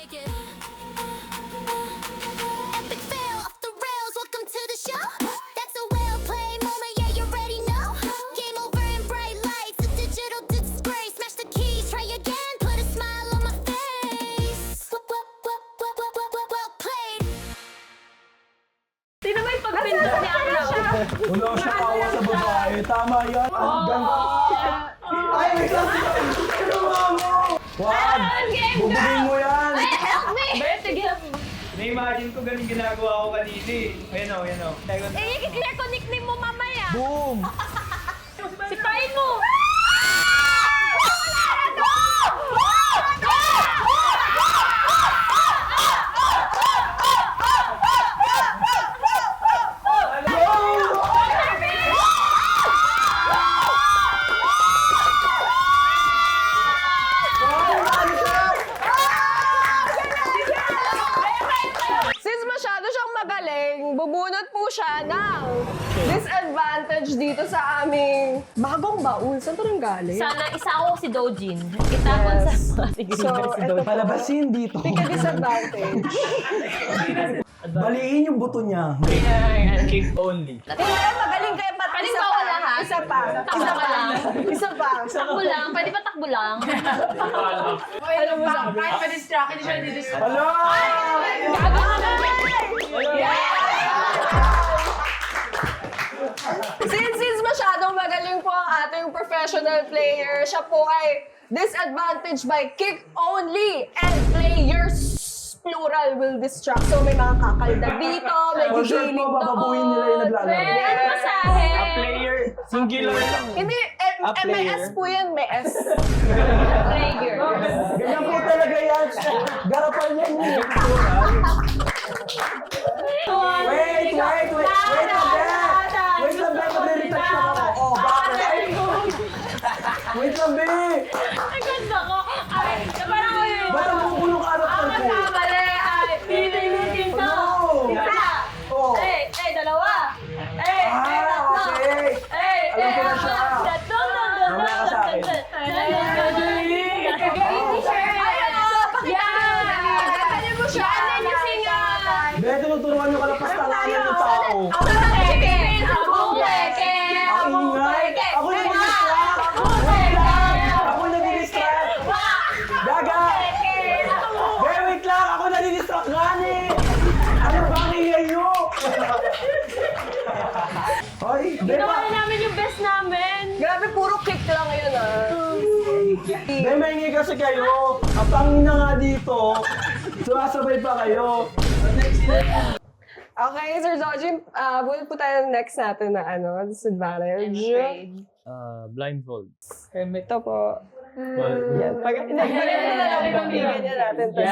Epic fail off the rails, welcome to the show. That's a well played moment, yeah, you already know. Game over in bright lights, a digital disgrace. Smash the keys, try again, put a smile on my face. Well played. Sino ba yung pagpinta niya? Wala siya kawa sa babae. Tama yan. Ay, may kasi ka. Wag! Bubugin mo yan! Help me! Bert, sige. Na-imagine ko ganun ginagawa ko kanina eh. Ayan o, ayan o. I-record nickname mo mamaya. Boom! Sipain mo! Since masyado siyang magaling, bubunot po siya ng disadvantage dito sa aming bagong baul. Saan ito nang galing? Sana isa ako si Dojin. Itapon Yes. sa mga tigil So, si ito Dojin. po. Palabasin dito. Tika disadvantage. Baliin yung buto niya. Kick only. Hindi, magaling kayo pa. Pwede Isa ba pa. wala, ha? Isa pa. Takbo Isa ka pa. lang. Isa pa. Takbo lang. Pwede pa takbo lang. Ano mo sabi? Hello! Since masyadong magaling po ang ating professional player, siya po ay disadvantage by kick only and players plural will distract. So may mga kakaldag dito, may For sure gigiling po, bababuhin nila yung naglalaro. Ano masahe? A player, singular lang. Hindi, may S po yan, may S. Player. Ganyan po talaga yan. Garapan yan eh. Wait lang, Ben! Wait lang, Ben! Magre-retouch na ako. Oh, bakit? Wait lang, Ben! Ay, ganda ko. Ay, parang ko yun. Ba't ang bubulong character ko? Kamali. Ay, pilitin to. No! Isa. Oh. Dalawa. Tatlo. Okay. Alam ko na siya. Tatlo. Mamaya ka sa akin. Gagalin mo siya. Ben, tinuturuan yung kalapastanganan ng tao. Ako na Ang ingay. Ako nag-distract. Ako nag-distract. Gaga! Ben, wait lang. Ako nag-distract nga ni. Ano ba ang ingay nyo? Ay, Ben, Ginawa na namin yung best namin. Grabe, puro kick lang yun Ben, maingay kasi kayo. Ang pangin na nga dito. Sumasabay pa kayo. Okay, Sir Dojin, buwan po tayo next natin na disadvantage. Blindfold. Ito po. Yan. Nagbigan na lang yung ganyan natin. Baka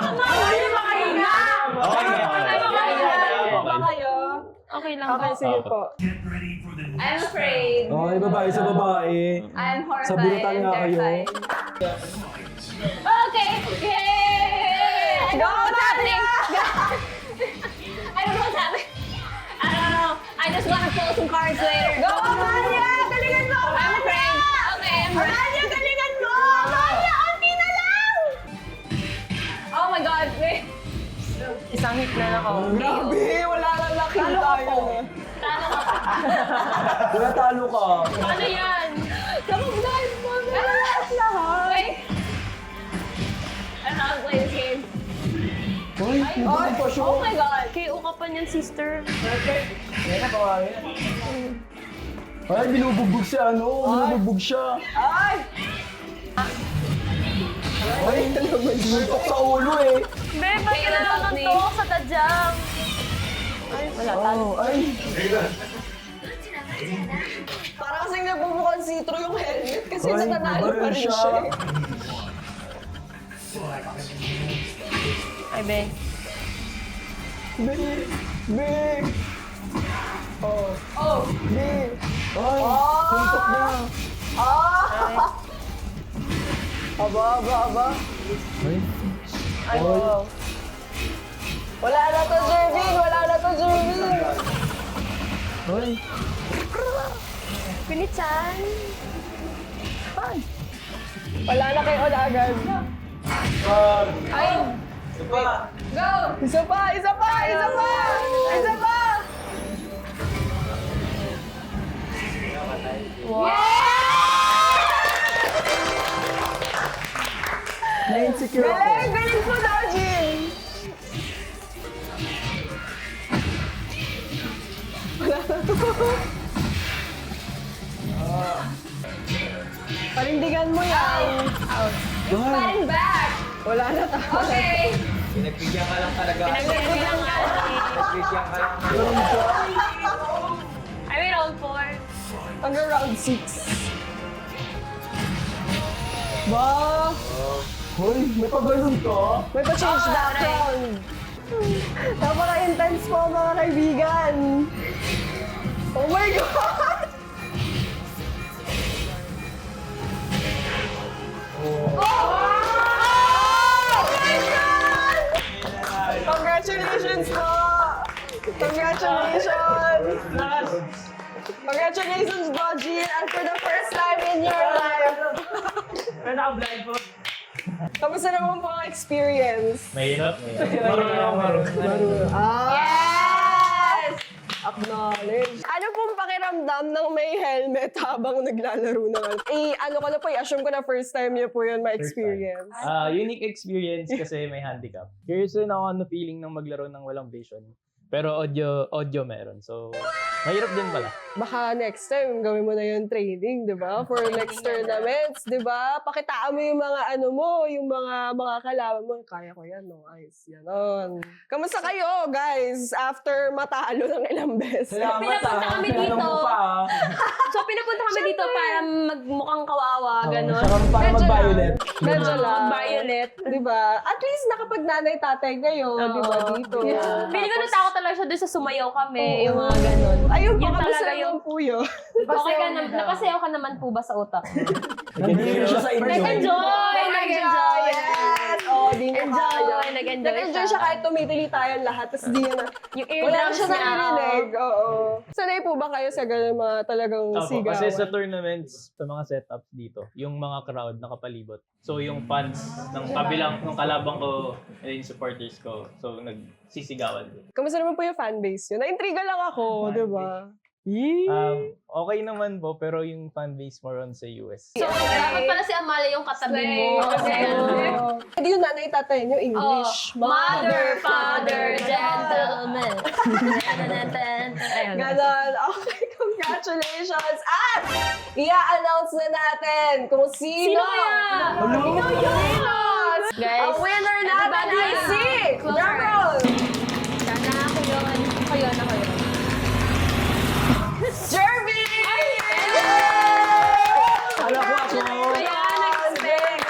mawala na makahinga. Ba kayo? Okay lang Okay, ba? sige po. I'm afraid. Okay, babae sa babae. I'm horrified. Sa burutan nga kayo. Okay. Yay! Go, Nadia! I don't know what's happening. I don't know. I just wanna pull some cards later. Go, Nadia! Galingan mo! I'm afraid. Okay, I'm afraid. Nadia, galingan mo! Nadia, onti na lang! Oh my God, wait. Isang hit na ako. Grabe, wala na laki tayo. Talo ka pa. Wala talo ka. Ano yan? Kamag-live mo! Lahat! Wait. I don't know how to play this game. Uy, hindi pa siya. Oh my God. KO ka pa niyan, sister. Ay, binubugbog siya, binubugbog siya. Ay! Ay, sinuntok sa ulo eh. Be, ba't ka nanuntok sa tadyang? Oh, ay. Parang kasing nagbubukan sitro yung helmet kasi Ay, nananalo pa baril rin siya. siya. Ay, be. Big! Oh! Big! Ay, suntok na. Aba. Ay, Ay, wow. Wala na to, Jervin! ay. Pinichan. Wala na kayo na agad. Ay! Go! Isa pa! Isa pa! Isa pa! Isa pa! Na-insecure ako. Galing! Galing po, Dojin! Parindigan mo yan. Fighting back! Wala na tayo. Okay! Pinagbigyan ka lang talaga. Pinagbigyan ka. Pinagbigyan ka lang. I mean, round 4. Hanggang round 6. Ba? Hoy, may pagano'n ka? May pa-change background. Napaka-intense po mga kaibigan. Oh my God! Oh! Oh my God! Congratulations po! Congratulations! Congratulations, Dojin! And for the first time in your life, Pero naka-blind po. kamusta naman po ang experience? Mahirap. Marunong. Yes! Acknowledge. Ano pong pakiramdam ng may helmet habang naglalaro naman? Ano ko na po, i-assume ko na first time niyo po yun ma-experience. Unique experience kasi may handicap. Curious rin ako ano feeling ng maglaro ng walang vision. Pero audio meron. So, mahirap din pala. Baka next time, gawin mo na yung training, di ba? For next tournaments, di ba? Pakitaan mo yung mga yung mga kalaban mo. Kaya ko yan, no? Ayos, yanon. Kamusta kayo, guys? After matalo ng ilang beses. Pinapunta kami dito. So, pinapunta kami dito para magmukhang kawawa, gano'n. Saka para mag-violet. Medyo lang. Violet. Di ba? At least nakapag-nanay-tatay kayo, di ba, dito? Feeling ko natakot talaga siya doon sa sumayaw kami, yung mga gano'n. Ayun po, Yun kamusta talaga naman yung- po yun? Okay ka naman, napasayaw ka naman po ba sa utak? Nandito siya sa inyo. Nag-enjoy! Nag-enjoy! Yes! Oh, di niya kaya. Nag-enjoy Nag-enjoy siya kahit tumitili tayong lahat, tapos di niya na. Yung Wala eardrums siya niya. narinig. Oo. Sanay po ba kayo sa ganun mga talagang Opo, sigawan? kasi sa tournaments, sa mga setups dito, yung mga crowd nakapalibot. So yung fans ng kabilang, ng kalabang ko, and yung supporters ko, so nagsisigawan din. Kamusta naman po yung fanbase yun? Na-intriga lang ako, di ba? Okay naman po, pero yung fanbase more on sa US. So, dapat pala si Amalia yung katabi mo. Kasi, Hindi yung nanay tatay niyo, English. Mother, father, gentleman. Ayun. Ganon. Okay, congratulations. At i-announce na natin kung sino. Sino kaya? Ikaw yun. Guys, Ang winner natin everybody, ay si close Drumroll. Sana ako yun. Ako yun. Jervy! Alam ko ako. Ayan, expect.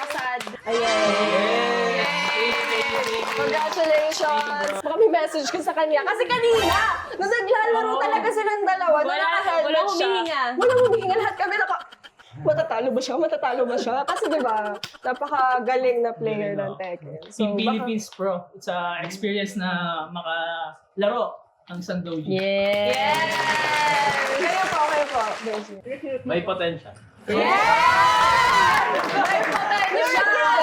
Sad. Congratulations! Baka may message ka sa kanya. Kasi kanina, nung naglalaro talaga silang dalawa, nung naka-helmet walang siya. humihinga. Walang humihinga. Lahat kami matatalo ba siya? Matatalo ba siya? Kasi diba, napakagaling na player ng Tekken. So, Team Philippines Pro. It's a experience na makalaro ang Sandoji. Yeah. Kayo po. May potential. May potential!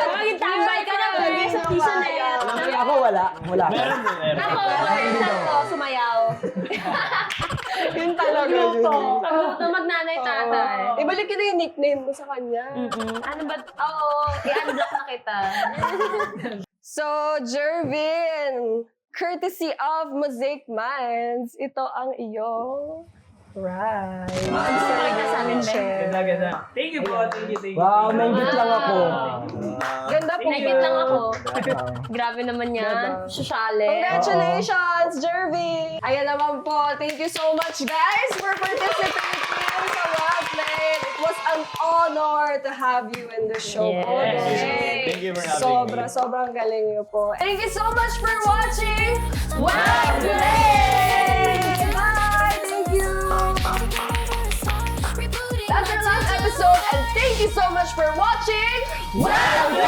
Maging tambay ka na sa season na yan. Ako wala. Wala. Meron din, meron. Ako, ko, sumayaw. Yun talaga yun. Pag magnanay-tatay. Ibalik ko na yung nickname mo sa kanya. Ano ba? Oo, i-unblock na kita. So, Jervin, courtesy of Mosaic Minds, ito ang iyong ride. Pakita sa amin, Ben. Ganda. Thank you po. Thank you. Wow, naingit lang ako. Ganda po. Nakikita lang ako. Wow. Grabe naman yan. Ganda. Sosyale. Congratulations, Jervy! Ayan naman po. Thank you so much, guys, for participating sa Well Played. It was an honor to have you in the show. Yes. po, Thank you. Dojin. Thank you for having me. Sobrang galing niyo po. Thank you so much for watching Well Played! Bye! Thank you! That's our last episode, and thank you so much for watching Well Played!